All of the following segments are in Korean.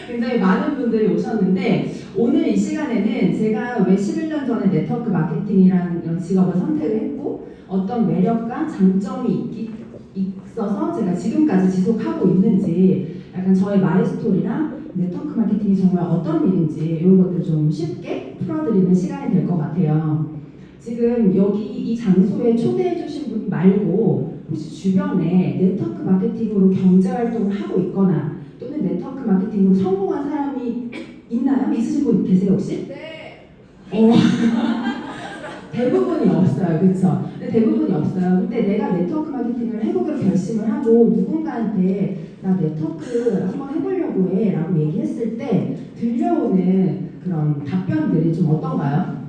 굉장히 많은 분들이 오셨는데 오늘 이 시간에는 제가 왜 11년 전에 네트워크 마케팅이라는 이런 직업을 선택을 했고 어떤 매력과 장점이 있어서 제가 지금까지 지속하고 있는지 약간 저의 마이 스토리랑 네트워크 마케팅이 정말 어떤 일인지 이런 것들 좀 쉽게 풀어드리는 시간이 될 것 같아요. 지금 여기 이 장소에 초대해 주신 분 말고 혹시 주변에 네트워크 마케팅으로 경제활동을 하고 있거나 또는 네트워크 마케팅으로 성공한 사람이 있나요? 있으신 분 계세요 혹시? 네. 대부분이 없어요, 그렇죠? 대부분이 없어요. 근데 내가 네트워크 마케팅을 해보기로 결심을 하고 누군가한테 나 네트워크 한번 해보려고 해라고 얘기했을 때 들려오는 그런 답변들이 좀 어떤가요?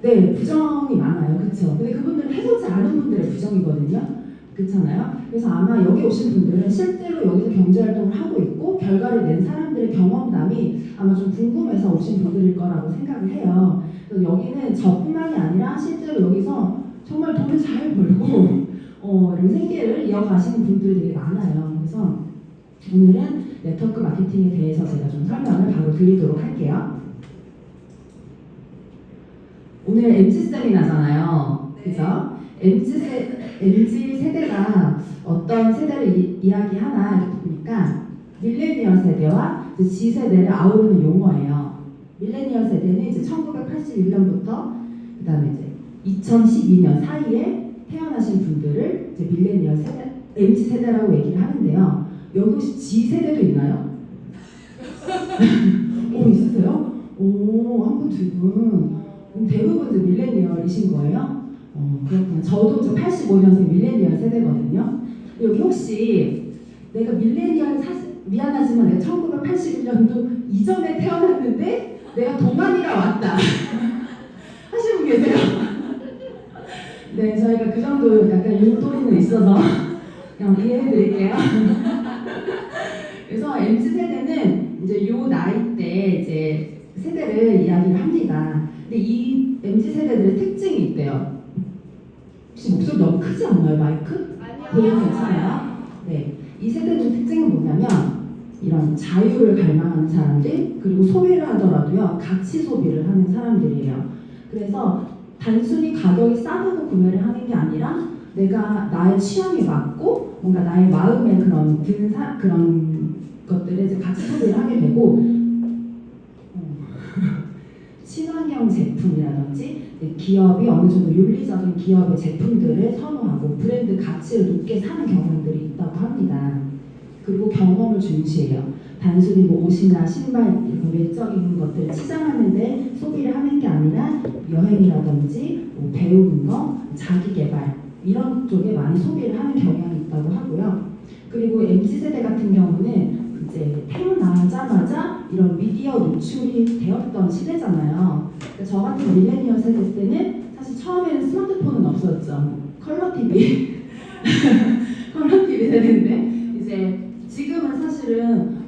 네, 부정이 많아요, 그렇죠? 근데 그분들은 해보지 않은 분들의 부정이거든요. 그렇잖아요. 그래서 아마 여기 오신 분들은 실제로 여기서 경제활동을 하고 있고 결과를 낸 사람들의 경험담이 아마 좀 궁금해서 오신 분들일 거라고 생각을 해요. 그래서 여기는 저뿐만이 아니라 실제로 여기서 정말 돈을 잘 벌고 이런 생계를 이어가시는 분들이 되게 많아요. 그래서 오늘은 네트워크 마케팅에 대해서 제가 좀 설명을 바로 드리도록 할게요. 오늘 MZ 세미나잖아요. 그죠? MZ 세대가 어떤 세대를 이야기하나 이렇게 보니까 밀레니얼 세대와 Z 세대를 아우르는 용어예요. 밀레니얼 세대는 이제 1981년부터 그 다음에 이제 2012년 사이에 태어나신 분들을 이제 밀레니얼 세대, MZ 세대라고 얘기를 하는데요. 여기 혹시 Z 세대도 있나요? 오, 있으세요? 오, 한 분, 두 분. 대부분들 밀레니얼이신 거예요? 그렇구나. 저도 85년생 밀레니얼 세대거든요. 여기 혹시 내가 밀레니얼 미안하지만 내가 1981년도 이전에 태어났는데 내가 동안이가 왔다 하시는 분 계세요? 네, 저희가 그 정도 약간 율도리는 있어서 그냥 이해해드릴게요. 그래서 MZ 세대는 이제 요 나이 때 이제 세대를 이야기를 합니다. 근데 이 MZ 세대들의 특징이 있대요. 혹시 목소리 너무 크지 않나요, 마이크? 아니요. 괜찮아요? 네, 이 세대들의 특징은 뭐냐면 이런 자유를 갈망하는 사람들 그리고 소비를 하더라도요 가치 소비를 하는 사람들이에요. 그래서 단순히 가격이 싸다고 구매를 하는 게 아니라 내가 나의 취향에 맞고 뭔가 나의 마음에 그런 드는 그런 것들을 이제 같이 소비를 하게 되고 친환경 제품이라든지 기업이 어느 정도 윤리적인 기업의 제품들을 선호하고 브랜드 가치를 높게 사는 경향들이 있다고 합니다. 그리고 경험을 중시해요. 단순히 뭐 옷이나 신발 이런 외적인 것들을 치장하는데 소비를 하는 게 아니라 여행이라든지 뭐 배우는 거, 자기 개발 이런 쪽에 많이 소비를 하는 경향이 있다고 하고요. 그리고 MZ 세대 같은 경우는 이제 태어나자마자 이런 미디어 노출이 되었던 시대잖아요. 그러니까 저 같은 밀레니얼 세대 때는 사실 처음에는 스마트폰은 없었죠. 컬러 TV, 컬러 TV 세대인데 이제 지금은 사실은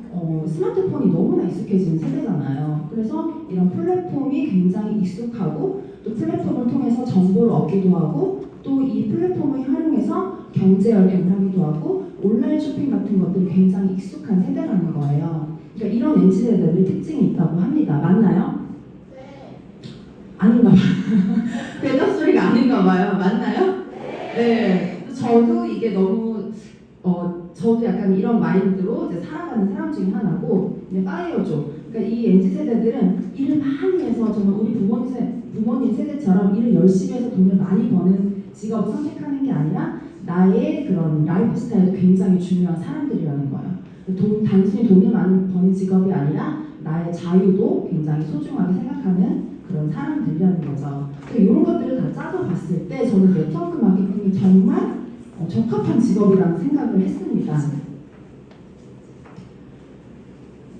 스마트폰이 너무나 익숙해진 세대잖아요. 그래서 이런 플랫폼이 굉장히 익숙하고 또 플랫폼을 통해서 정보를 얻기도 하고 또 이 플랫폼을 활용해서 경제 활동을 하기도 하고 온라인 쇼핑 같은 것들이 굉장히 익숙한 세대라는 거예요. 그러니까 이런 MZ 세대들의 특징이 있다고 합니다. 맞나요? 네. 아닌가 봐요. 대답 소리가 아닌가 봐요. 맞나요? 네. 저도 이게 너무 저도 약간 이런 마인드로 이제 살아가는 사람 중에 하나고 이제 파이어족. 그러니까 이 MZ 세대들은 일을 많이 해서 정말 우리 부모님 세대처럼 일을 열심히 해서 돈을 많이 버는 직업을 선택하는 게 아니라 나의 그런 라이프 스타일도 굉장히 중요한 사람들이라는 거예요. 단순히 돈을 많이 버는 직업이 아니라 나의 자유도 굉장히 소중하게 생각하는 그런 사람들이라는 거죠. 이런 것들을 다 짜서 봤을 때 저는 네트워크 마케팅이 정말 적합한 직업이라는 생각을 했습니다.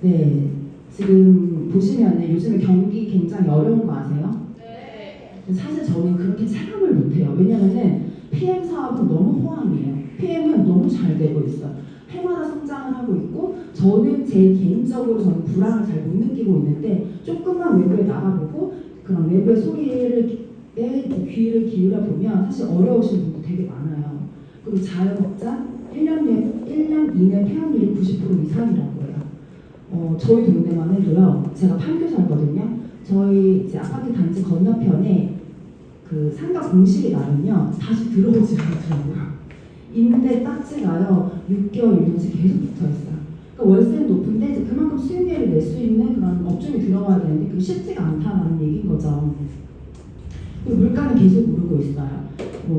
네, 지금 보시면 요즘에 경기 굉장히 어려운 거 아세요? 네. 사실 저는 그렇게 체감을 못해요. 왜냐면은 PM 사업은 너무 호황이에요. PM은 너무 잘 되고 있어요. 해마다 성장을 하고 있고 저는 제 개인적으로 저는 불안을 잘 못 느끼고 있는데 조금만 외부에 나가보고 그런 외부의 소리를 귀를 기울여 보면 사실 어려우신 분도 되게 많아요. 그리고 자영업자 1년 이내 폐업률이 90% 이상이라고 해요. 저희 동네만 해도요. 제가 판교 살거든요. 저희 이제 아파트 단지 건너편에 그 상가 공실이 나면요. 다시 들어오지 않더라고요. 임대 딱지가요. 6개월, 6년씩 계속 붙어있어요. 그러니까 월세는 높은데 이제 그만큼 수익률을 낼 수 있는 그런 업종이 들어가야 되는데 그게 쉽지가 않다는 얘기인 거죠. 그리고 물가는 계속 오르고 있어요.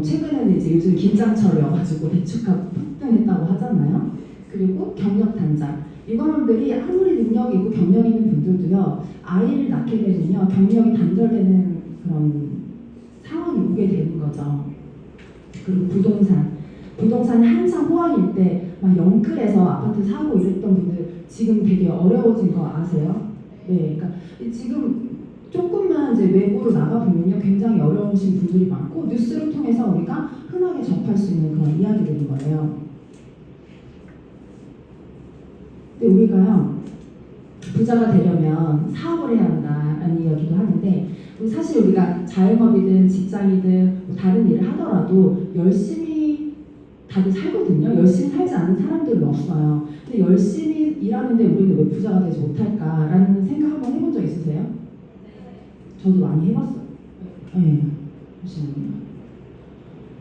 최근에는 이제 요즘 김장철이어가지고 대추값 폭등했다고 하잖아요. 그리고 경력 단절. 유관원들이 아무리 능력이 있고 경력 있는 분들도요. 아이를 낳게 되면요. 경력이 단절되는 그런 상황이 오게 되는 거죠. 그리고 부동산이 한창 호황일 때 막 영끌에서 아파트 사고 이랬던 분들 지금 되게 어려워진 거 아세요? 네, 그러니까 지금 조금만 이제 외부로 나가보면요 굉장히 어려우신 분들이 많고 뉴스를 통해서 우리가 흔하게 접할 수 있는 그런 이야기들인 거예요. 근데 우리가요 부자가 되려면 사업을 해야 한다라는 이야기도 하는데 사실 우리가 자영업이든 직장이든 뭐 다른 일을 하더라도 열심히 다들 살거든요. 열심히 살지 않는 사람들은 없어요. 근데 열심히 일하는데 우리는 왜 부자가 되지 못할까라는 생각 한번 해본 적 있으세요? 저도 많이 해봤어요. 네, 잠시만요.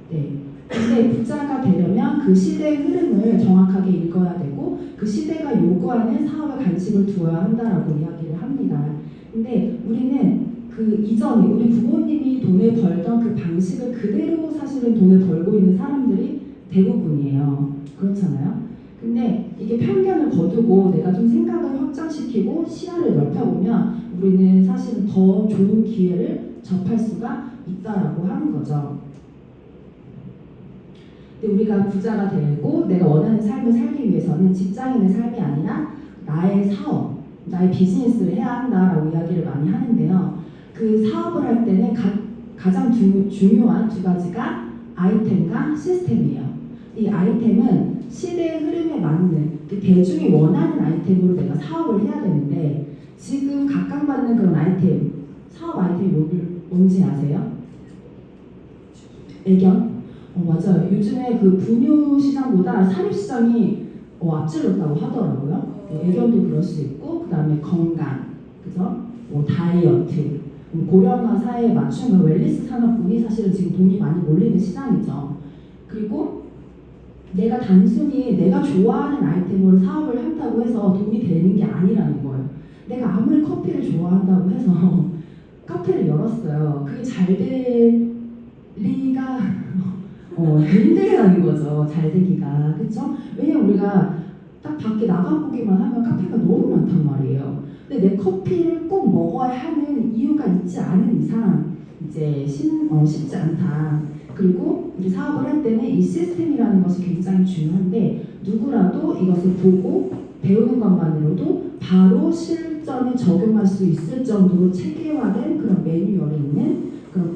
네. 근데 부자가 되려면 그 시대의 흐름을 정확하게 읽어야 되고 그 시대가 요구하는 사업에 관심을 두어야 한다라고 이야기를 합니다. 근데 우리는 그 이전에 우리 부모님이 돈을 벌던 그 방식을 그대로 사실은 돈을 벌고 있는 사람들이 대부분이에요. 그렇잖아요. 근데 이게 편견을 거두고 내가 좀 생각을 확장시키고 시야를 넓혀보면 우리는 사실은 더 좋은 기회를 접할 수가 있다라고 하는 거죠. 근데 우리가 부자가 되고 내가 원하는 삶을 살기 위해서는 직장인의 삶이 아니라 나의 사업, 나의 비즈니스를 해야 한다라고 이야기를 많이 하는데요. 그 사업을 할 때는 가장 중요한 두 가지가 아이템과 시스템이에요. 이 아이템은 시대의 흐름에 맞는 그 대중이 원하는 아이템으로 내가 사업을 해야 되는데 지금 각광받는 그런 아이템, 사업 아이템이 뭔지 아세요? 애견? 맞아요. 요즘에 그 분유 시장보다 사립 시장이 앞질렀다고 하더라고요. 애견도 그럴 수 있고, 그 다음에 건강, 그죠? 다이어트, 고령화 사회에 맞춘 웰니스 산업군이 사실은 지금 돈이 많이 몰리는 시장이죠. 그리고 내가 단순히 내가 좋아하는 아이템으로 사업을 한다고 해서 돈이 되는 게 아니라는 거예요. 내가 아무리 커피를 좋아한다고 해서 카페를 열었어요. 그게 잘 될 리가 힘들다는 거죠. 잘 되기가. 그쵸? 왜냐면 우리가 딱 밖에 나가보기만 하면 카페가 너무 많단 말이에요. 근데 내 커피를 꼭 먹어야 하는 이유가 있지 않은 이상 이제 쉽지 않다. 그리고 우리 사업을 할 때는 이 시스템이라는 것이 굉장히 중요한데 누구라도 이것을 보고 배우는 것만으로도 바로 실전에 적용할 수 있을 정도로 체계화된 그런 매뉴얼이 있는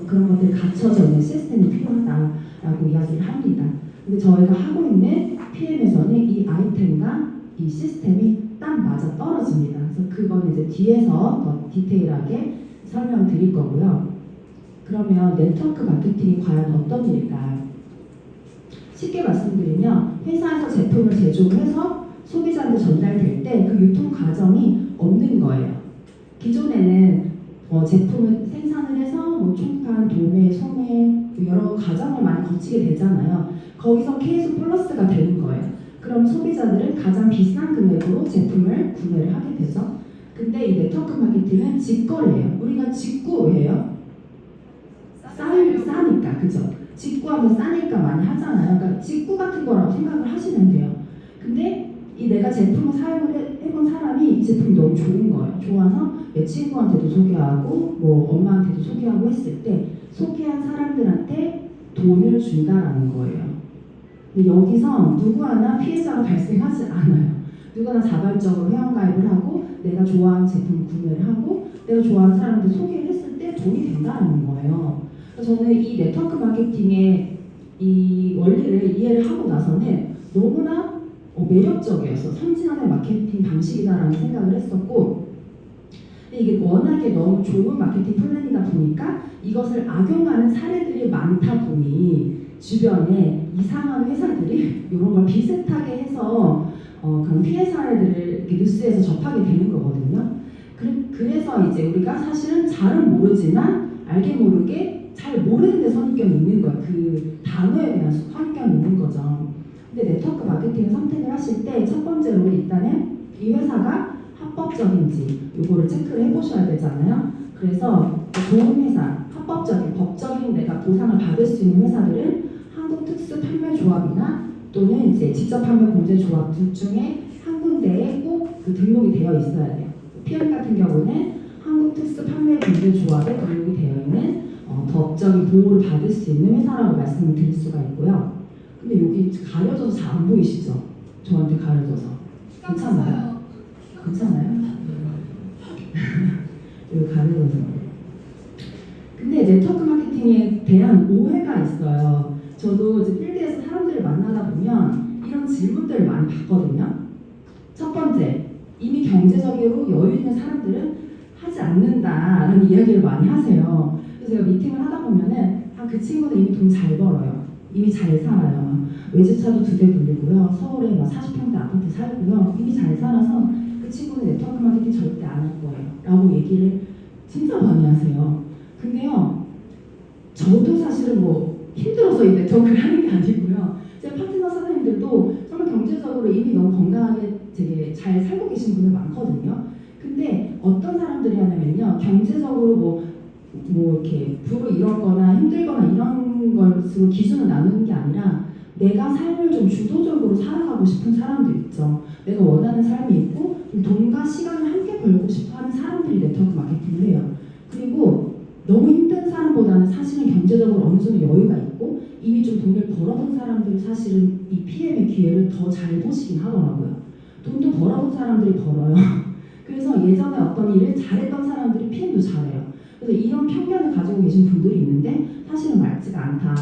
그런 것들이 갖춰져 있는 시스템이 필요하다라고 이야기를 합니다. 근데 저희가 하고 있는 PM에서는 이 아이템과 이 시스템이 딱 맞아 떨어집니다. 그래서 그건 이제 뒤에서 더 디테일하게 설명드릴 거고요. 그러면 네트워크 마케팅이 과연 어떤 일일까? 쉽게 말씀드리면 회사에서 제품을 제조해서 소비자한테 전달될 때 그 유통 과정이 없는 거예요. 기존에는 제품을 생산을 해서 총판, 도매, 소매 여러 과정을 많이 거치게 되잖아요. 거기서 KS 플러스가 되는 거예요. 그럼 소비자들은 가장 비싼 금액으로 제품을 구매를 하게 되죠. 근데 이 네트워크 마케팅은 직거래예요. 우리가 직구 왜요? 싸니까, 그죠? 직구하면 싸니까 많이 하잖아요. 그러니까 직구 같은 거라고 생각을 하시면 돼요. 근데 이 내가 제품을 사용을 해본 사람이 이 제품이 너무 좋은 거예요. 좋아서 내 친구한테도 소개하고 뭐 엄마한테도 소개하고 했을 때 소개한 사람들한테 돈을 준다라는 거예요. 근데 여기서 누구 하나 피해자가 발생하지 않아요. 누구나 자발적으로 회원가입을 하고 내가 좋아하는 제품 구매를 하고 내가 좋아하는 사람한테 소개를 했을 때 돈이 된다는 거예요. 저는 이 네트워크 마케팅의 이 원리를 이해를 하고 나서는 너무나 매력적이어서 선진화된 마케팅 방식이다라는 생각을 했었고 근데 이게 워낙에 너무 좋은 마케팅 플랜이다 보니까 이것을 악용하는 사례들이 많다 보니 주변에 이상한 회사들이 이런 걸 비슷하게 해서 그런 피해 사례들을 이렇게 뉴스에서 접하게 되는 거거든요. 그래서 이제 우리가 사실은 잘은 모르지만 알게 모르게 잘 모르는데 선입견이 있는 거예요. 그 단어에 대한 선입견이 있는 거죠. 근데 네트워크 마케팅을 선택을 하실 때 첫 번째로 일단은 이 회사가 합법적인지 요거를 체크를 해보셔야 되잖아요. 그래서 좋은 회사, 합법적인, 법적인 내가 보상을 받을 수 있는 회사들은 한국특수판매조합이나 또는 이제 직접판매공제조합 둘 중에 한 군데에 꼭 그 등록이 되어 있어야 돼요. PM 같은 경우는 한국특수판매공제조합에 등록이 되어 있는 법적인 보호를 받을 수 있는 회사라고 말씀을 드릴 수가 있고요. 근데 여기 가려져서 잘 안 보이시죠? 저한테 가려져서. 괜찮아요? 괜찮아요? 여기 가려져서. 근데 네트워크 마케팅에 대한 오해가 있어요. 저도 이제 필드에서 사람들을 만나다 보면 이런 질문들을 많이 받거든요. 첫 번째, 이미 경제적으로 여유 있는 사람들은 하지 않는다라는 이야기를 많이 하세요. 그래서 제가 미팅을 하다 보면은 그 친구는 이미 돈 잘 벌어요. 이미 잘 살아요. 외제차도 2대 돌리고요. 서울에 막 40평대 아파트 살고요. 이미 잘 살아서 그 친구는 네트워크 마케팅 절대 안 할 거예요. 라고 얘기를 진짜 많이 하세요. 근데요, 저도 사실은 뭐 힘들어서 이 네트워크를 하는 게 아니고요. 제 파트너 사장님들도 정말 경제적으로 이미 너무 건강하게 되게 잘 살고 계신 분들 많거든요. 근데 어떤 사람들이 하냐면요, 경제적으로 뭐 이렇게 부를 잃었거나 힘들거나 이런 것으로 기준을 나누는 게 아니라 내가 삶을 좀 주도적으로 살아가고 싶은 사람들 있죠. 내가 원하는 삶이 있고 돈과 시간을 함께 벌고 싶어 하는 사람들이 네트워크 마케팅을 해요. 그리고 너무 힘든 사람보다는 사실은 경제적으로 어느 정도 여유가 있고 이미 좀 돈을 벌어둔 사람들이 사실은 이 PM의 기회를 더 잘 보시긴 하더라고요. 돈도 벌어둔 사람들이 벌어요. 그래서 예전에 어떤 일을 잘했던 사람들이 PM도 잘해요. 그래서 이런 편견을 가지고 계신 분들이 있는데 사실은 맞지가 않다.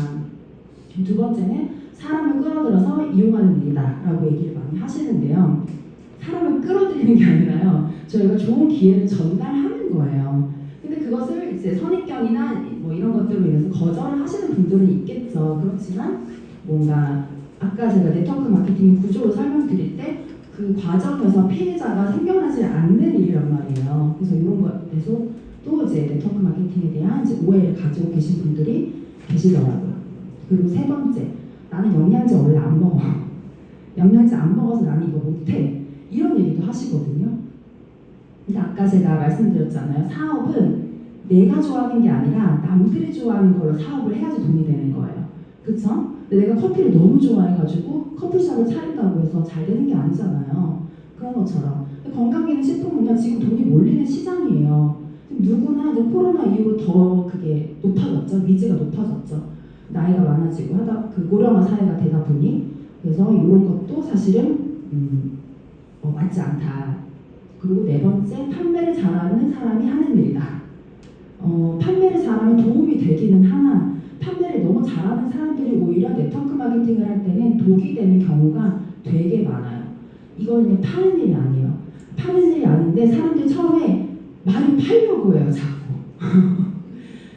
두 번째는 사람을 끌어들여서 이용하는 일이다 라고 얘기를 많이 하시는데요. 사람을 끌어들이는 게 아니라요, 저희가 좋은 기회를 전달하는 거예요. 근데 그것을 이제 선입견이나 뭐 이런 것들로 인해서 거절을 하시는 분들은 있겠죠. 그렇지만 뭔가 아까 제가 네트워크 마케팅 구조로 설명드릴 때 그 과정에서 피해자가 생겨나지 않는 일이란 말이에요. 그래서 이런 것에서 또 이제 네트워크 마케팅에 대한 이제 오해를 가지고 계신 분들이 계시더라고요. 그리고 세 번째, 나는 영양제 원래 안 먹어. 영양제 안 먹어서 나는 이거 못해. 이런 얘기도 하시거든요. 근데 아까 제가 말씀드렸잖아요. 사업은 내가 좋아하는 게 아니라 남들이 좋아하는 걸로 사업을 해야지 돈이 되는 거예요. 그쵸? 근데 내가 커피를 너무 좋아해가지고 커피숍을 차린다고 해서 잘 되는 게 아니잖아요. 그런 것처럼. 건강기능식품은요, 지금 돈이 몰리는 시장이에요. 누구나 이제 코로나 이후로 더 그게 높아졌죠. 니즈가 높아졌죠. 나이가 많아지고 하다 그 고령화 사회가 되다 보니. 그래서 이런 것도 사실은 맞지 않다. 그리고 네 번째, 판매를 잘하는 사람이 하는 일이다. 판매를 잘하면 도움이 되기는 하나 판매를 너무 잘하는 사람들이 오히려 네트워크 마케팅을 할 때는 독이 되는 경우가 되게 많아요. 이거는 파는 일이 아니에요. 파는 일이 아닌데 사람들이 처음에 많이 팔려고 해요. 자꾸.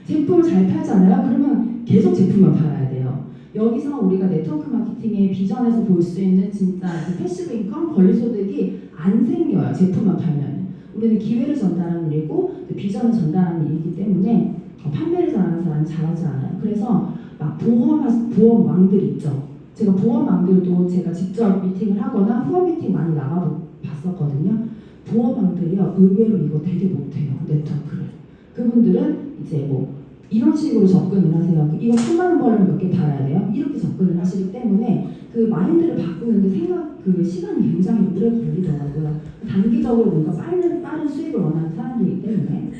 제품을 잘 팔잖아요. 그러면 계속 제품을 팔아야 돼요. 여기서 우리가 네트워크 마케팅의 비전에서 볼 수 있는 진짜 패시브 인컴, 권리소득이 안 생겨요. 제품만 팔면. 우리는 기회를 전달하는 일이고 비전을 전달하는 일이기 때문에 판매를 잘하는 사람은 잘하지 않아요. 그래서 막 보험왕들 있죠. 제가 보험왕들도 제가 직접 미팅을 하거나 후원 미팅 많이 나가봤었거든요. 보험왕들이요, 의외로 이거 되게 못해요. 네트워크를. 그분들은 이제 뭐 이런 식으로 접근을 하세요. 이거 10만 원 벌려면 몇 개 팔아야 돼요? 이렇게 접근을 하시기 때문에 그 마인드를 바꾸는데 그 시간이 굉장히 오래 걸리더라고요. 단기적으로 뭔가 빠른 수익을 원하는 사람들이기 때문에.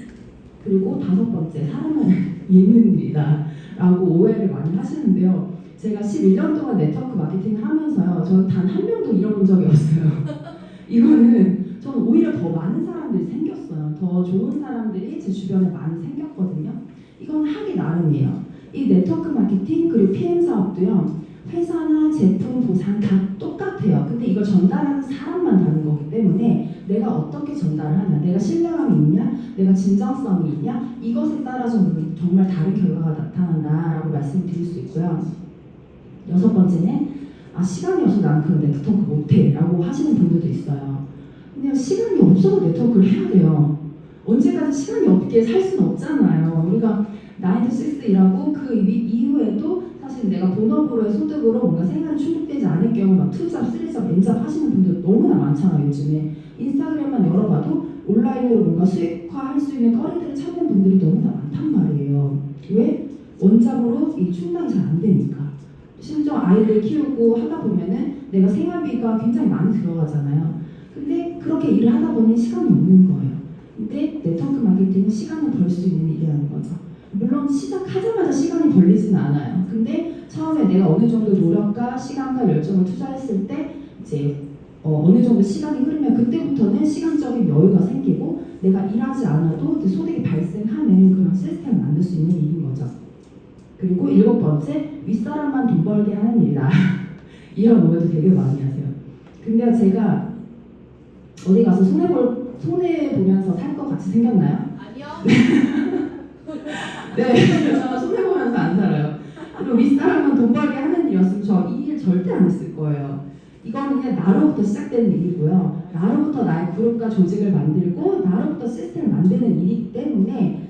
그리고 다섯 번째, 사람을 읽는 일이다 라고 오해를 많이 하시는데요. 제가 11년 동안 네트워크 마케팅을 하면서요, 저는 단 한 명도 잃어본 적이 없어요. 이거는 저는 오히려 더 많은 사람들이 생겼어요. 더 좋은 사람들이 제 주변에 많이 생겼거든요. 이건 하기 나름이에요. 이 네트워크 마케팅 그리고 PM 사업도요, 회사나 제품, 보상 다 똑같아요. 근데 이걸 전달하는 사람만 다른 거기 때문에 내가 어떻게 전달을 하냐, 내가 신뢰감이 있냐, 내가 진정성이 있냐, 이것에 따라서 정말 다른 결과가 나타난다라고 말씀드릴 수 있고요. 여섯 번째는 아, 시간이 없어서 나는 그런 네트워크 못해 라고 하시는 분들도 있어요. 그냥 시간이 없어서 네트워크를 해야 돼요. 언제까지 시간이 없게 살 수는 없잖아요. 우리가 9 to 6 일하고 그 이후에도 사실 내가 본업으로의 소득으로 뭔가 생활이 충족되지 않을 경우 막 투잡, 쓰리잡, 엔잡 하시는 분들 너무나 많잖아요. 요즘에 인스타그램만 열어봐도 온라인으로 뭔가 수익화할 수 있는 거리들을 찾는 분들이 너무나 많단 말이에요. 왜? 원잡으로 이 충당이 잘 안 되니까. 심지어 아이들 키우고 하다 보면은 내가 생활비가 굉장히 많이 들어가잖아요. 근데 그렇게 일을 하다 보니 시간이 없는 거예요. 근데 네트워크 마케팅은 시간을 벌 수 있는 일이라는 거죠. 물론 시작하자마자 시간이 걸리지는 않아요. 근데 처음에 내가 어느 정도 노력과 시간과 열정을 투자했을 때 이제 어느 정도 시간이 흐르면 그때부터는 시간적인 여유가 생기고 내가 일하지 않아도 소득이 발생하는 그런 시스템을 만들 수 있는 일인 거죠. 그리고 7번째, 윗사람만 돈 벌게 하는 일이다. 이런 오해도 되게 많이 하세요. 근데 제가 어디 가서 손해보면서 살 것 같이 생겼나요? 아니요. 네, 저 손해보면서 안 살아요. 그리고 윗사람만 돈 벌게 하는 일이었으면 저 이 일 절대 안 했을 거예요. 이거는 그냥 나로부터 시작되는 일이고요. 나로부터 나의 그룹과 조직을 만들고 나로부터 시스템을 만드는 일이기 때문에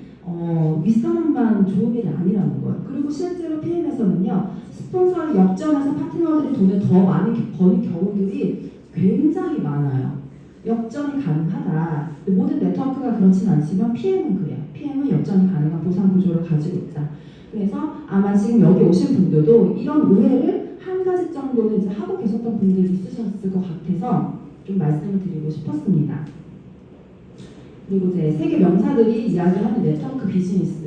윗사람만 좋은 일이 아니라는 거예요. 그리고 실제로 PM에서는요, 스폰서를 역전해서 파트너들이 돈을 더 많이 버는 경우들이 굉장히 많아요. 역전이 가능하다. 모든 네트워크가 그렇진 않지만 PM은 그래요. PM은 역전이 가능한 보상 구조를 가지고 있다. 그래서 아마 지금 여기 오신 분들도 이런 오해를 한 가지 정도는 이제 하고 계셨던 분들이 있으셨을 것 같아서 좀 말씀을 드리고 싶었습니다. 그리고 이제 세계 명사들이 이야기하는 네트워크 비즈니스,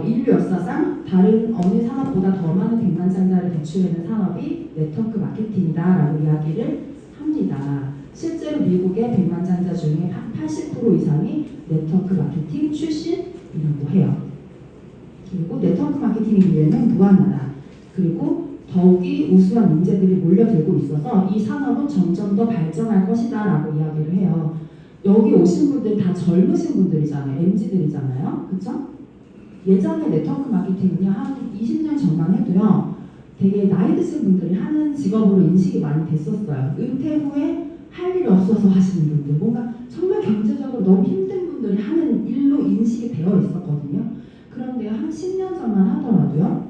인류 역사상 다른 어느 산업보다 더 많은 백만장자를 배출하는 산업이 네트워크 마케팅이다라고 이야기를 합니다. 실제로 미국의 백만장자 중에 한 80% 이상이 네트워크 마케팅 출신이라고 해요. 그리고 네트워크 마케팅의 기회는 무한하다. 그리고 더욱이 우수한 인재들이 몰려들고 있어서 이 산업은 점점 더 발전할 것이다 라고 이야기를 해요. 여기 오신 분들 다 젊으신 분들이잖아요. MZ들이잖아요. 그쵸? 예전에 네트워크 마케팅은요, 한 20년 전만 해도요, 되게 나이 드신 분들이 하는 직업으로 인식이 많이 됐었어요. 은퇴 후에 할 일이 없어서 하시는 분들, 뭔가 정말 경제적으로 너무 힘든 분들이 하는 일로 인식이 되어 있었거든요. 그런데 한 10년 전만 하더라도요,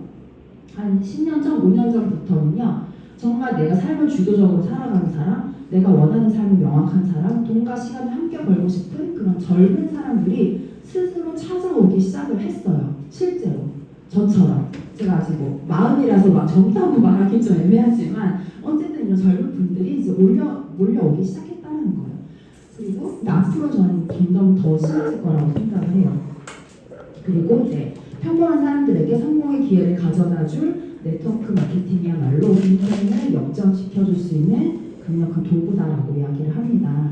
한 10년 전, 5년 전부터는요, 정말 내가 삶을 주도적으로 살아가는 사람, 내가 원하는 삶을 명확한 사람, 돈과 시간을 함께 벌고 싶은 그런 젊은 사람들이 스스로 찾아오기 시작을 했어요. 실제로. 저처럼. 제가 아직 뭐 마흔이라서 막 젊다고 말하기 좀 애매하지만 어쨌든 이런 젊은 분들이 이제 몰려오기 시작했다는 거예요. 그리고 앞으로 저는 점점 더 심해질 거라고 생각을 해요. 그리고 이제 평범한 사람들에게 성공의 기회를 가져다줄 네트워크 마케팅이야말로 인생을 역전시켜줄 수 있는 강력한 도구다라고 이야기를 합니다.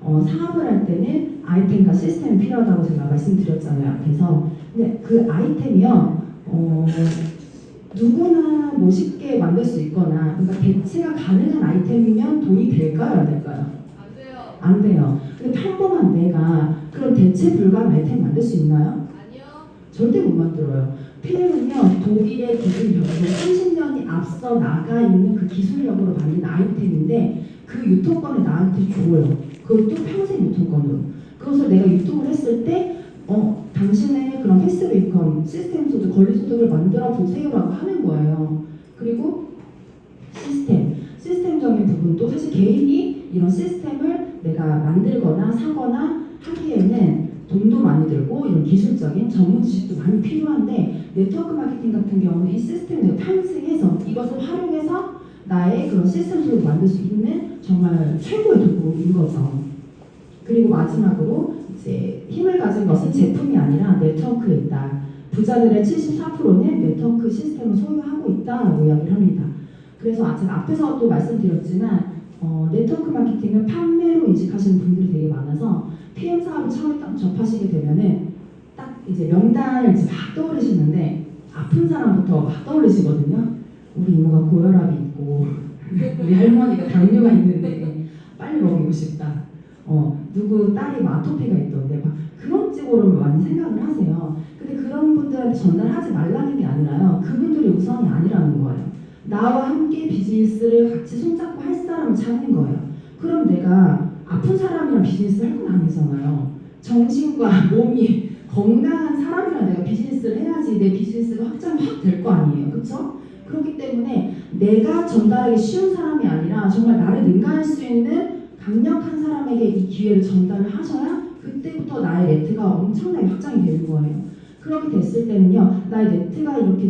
사업을 할 때는 아이템과 시스템이 필요하다고 제가 말씀드렸잖아요, 앞에서. 근데 그 아이템이요, 누구나 뭐 쉽게 만들 수 있거나, 그러니까 대체가 가능한 아이템이면 돈이 될까요, 안 될까요? 안 돼요. 안 돼요. 근데 평범한 내가 그런 대체 불가한 아이템 만들 수 있나요? 아니요. 절대 못 만들어요. 필름은요, 독일의 기술력으로 30년이 앞서 나가 있는 그 기술력으로 만든 아이템인데 그 유통권을 나한테 줘요. 그것도 평생 유통권으로. 그것을 내가 유통을 했을 때 당신의 그런 패시브 인컴, 시스템 소득, 권리 소득을 만들어 보세요라고 하는 거예요. 그리고 시스템적인 부분도 사실 개인이 이런 시스템을 내가 만들거나 사거나 하기에는 돈도 많이 들고 이런 기술적인 전문 지식도 많이 필요한데 네트워크 마케팅 같은 경우는 이 시스템을 탄생해서 이것을 활용해서 나의 그런 시스템 소득을 만들 수 있는 정말 최고의 도구인 거죠. 그리고 마지막으로 이제 힘을 가진 것은 제품이 아니라 네트워크에 있다. 부자들의 74%는 네트워크 시스템을 소유하고 있다라고 이야기를 합니다. 그래서 제가 앞에서도 말씀드렸지만 네트워크 마케팅을 판매로 인식하시는 분들이 되게 많아서 PM 사업을 처음에 딱 접하시게 되면은 딱 이제 명단을 이제 막 떠올리시는데 아픈 사람부터 막 떠올리시거든요. 우리 이모가 고혈압이 있고 우리 할머니가 당뇨가 있는데 빨리 먹이고 싶다. 누구 딸이 막 아토피가 있던데 막 그런 쪽으로 많이 생각을 하세요. 근데 그런 분들한테 전달하지 말라는 게 아니라요. 그분들이 우선이 아니라는 거예요. 나와 함께 비즈니스를 같이 손잡고 할 사람을 찾는 거예요. 그럼 내가 아픈 사람이랑 비즈니스를 할 건 아니잖아요. 정신과 몸이 건강한 사람이랑 내가 비즈니스를 해야지 내 비즈니스가 확장이 확 될 거 아니에요. 그렇죠? 그렇기 때문에 내가 전달하기 쉬운 사람이 아니라 정말 나를 능가할 수 있는 강력한 사람에게 이 기회를 전달을 하셔야 그때부터 나의 네트가 엄청나게 확장이 되는 거예요. 그렇게 됐을 때는요, 나의 네트가 이렇게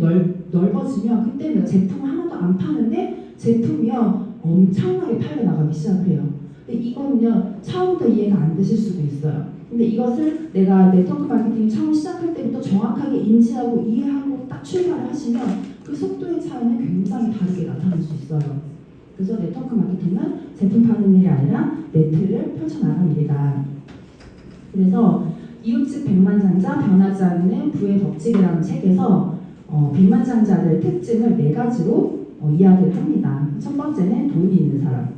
넓어지면 그때 내가 제품을 하나도 안 파는데 제품이요 엄청나게 팔려 나가기 시작을 해요. 근데 이거는요 처음부터 이해가 안 되실 수도 있어요. 근데 이것을 내가 네트워크 마케팅 처음 시작할 때부터 정확하게 인지하고 이해하고 딱 출발을 하시면 그 속도의 차이는 굉장히 다르게 나타날 수 있어요. 그래서 네트워크 마케팅은 제품 파는 일이 아니라 네트를 펼쳐나가는 일이다. 그래서 이웃집 백만장자 변하지 않는 부의 법칙이라는 책에서 백만장자들의 특징을 4가지로 이야기를 합니다. 첫 번째는 돈이 있는 사람.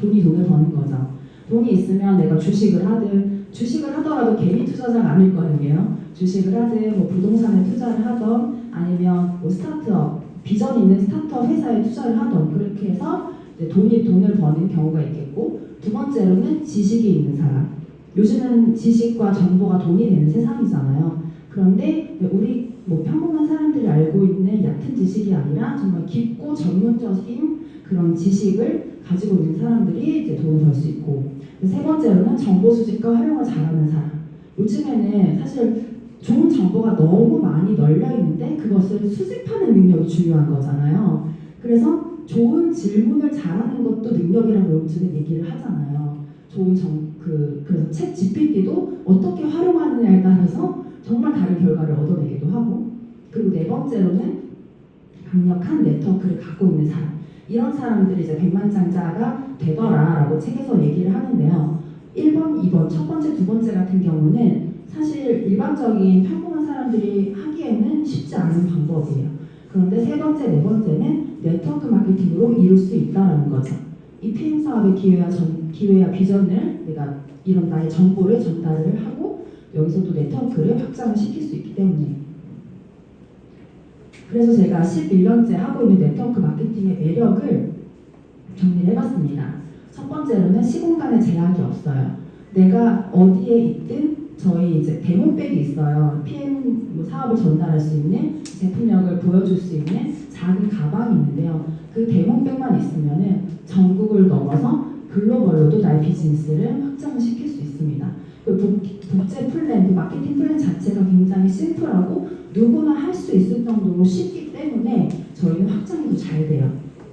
돈을 버는 거죠. 돈이 있으면 내가 주식을 하더라도 개미 투자자가 아닐 거 아니에요. 주식을 하든 뭐 부동산에 투자를 하던 아니면 뭐 스타트업 비전 있는 스타트업 회사에 투자를 하던 그렇게 해서 이제 돈을 버는 경우가 있겠고, 두 번째로는 지식이 있는 사람. 요즘은 지식과 정보가 돈이 되는 세상이잖아요. 그런데 우리 뭐 평범한 사람들이 알고 있는 얕은 지식이 아니라 정말 깊고 전문적인 그런 지식을 가지고 있는 사람들이 이제 돈을 벌 수 있고, 세 번째로는 정보 수집과 활용을 잘하는 사람. 요즘에는 사실 좋은 정보가 너무 많이 널려 있는데 그것을 수집하는 능력이 중요한 거잖아요. 그래서 좋은 질문을 잘하는 것도 능력이라고 요즘에 얘기를 하잖아요. 그래서 챗 GPT도 어떻게 활용하느냐에 따라서 정말 다른 결과를 얻어내기도 하고, 그리고 네 번째로는 강력한 네트워크를 갖고 있는 사람. 이런 사람들이 이제 백만장자가 되더라라고 책에서 얘기를 하는데요. 1번, 2번, 첫 번째, 두 번째 같은 경우는 사실 일반적인 평범한 사람들이 하기에는 쉽지 않은 방법이에요. 그런데 세 번째, 네 번째는 네트워크 마케팅으로 이룰 수 있다는 거죠. 이 PM 사업의 기회와 비전을 내가 이런 나의 정보를 전달을 하고 여기서도 네트워크를 확장을 시킬 수 있기 때문에. 그래서 제가 11년째 하고 있는 네트워크 마케팅의 매력을 정리를 해봤습니다. 첫 번째로는 시공간의 제약이 없어요. 내가 어디에 있든 저희 이제 데모백이 있어요. PM 사업을 전달할 수 있는 제품력을 보여줄 수 있는 작은 가방이 있는데요. 그 데모백만 있으면은 전국을 넘어서 글로벌로도 나의 비즈니스를 확장을 시킬 수 있습니다. 그 복제 플랜, 그 마케팅 플랜 자체가 굉장히 심플하고 누구나 할 수 있을 정도로 쉽기 때문에 저희는 확장이 더 잘 돼요.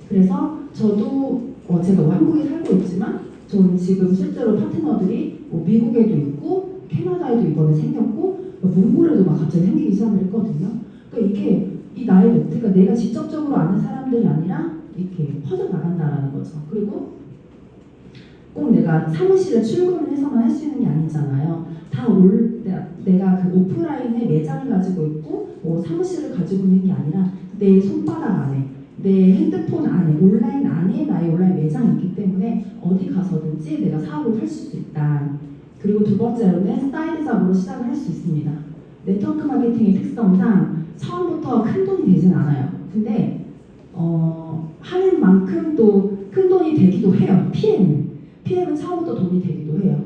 그래서 저도 제가 한국에 살고 있지만 저는 지금 실제로 파트너들이 미국에도 있고 캐나다에도 이번에 생겼고 몽골에도 막 갑자기 생기기 시작을 했거든요. 그러니까 이게 이 나의 네트가 내가 직접적으로 아는 사람들이 아니라 이렇게 퍼져나간다라는 거죠. 그리고 꼭 내가 사무실에 출근을 해서만 할 수 있는 게 아니잖아요. 내가 그 오프라인에 매장을 가지고 있고 사무실을 가지고 있는 게 아니라 내 손바닥 안에 내 핸드폰 안에 온라인 안에 나의 온라인 매장이 있기 때문에 어디 가서든지 내가 사업을 펼칠 수 있다. 그리고 두 번째로는 사이드 잡으로 시작을 할 수 있습니다. 네트워크 마케팅의 특성상 처음부터 큰 돈이 되진 않아요. 근데 하는 만큼 또 큰 돈이 되기도 해요. PM은 처음부터 돈이 되기도 해요.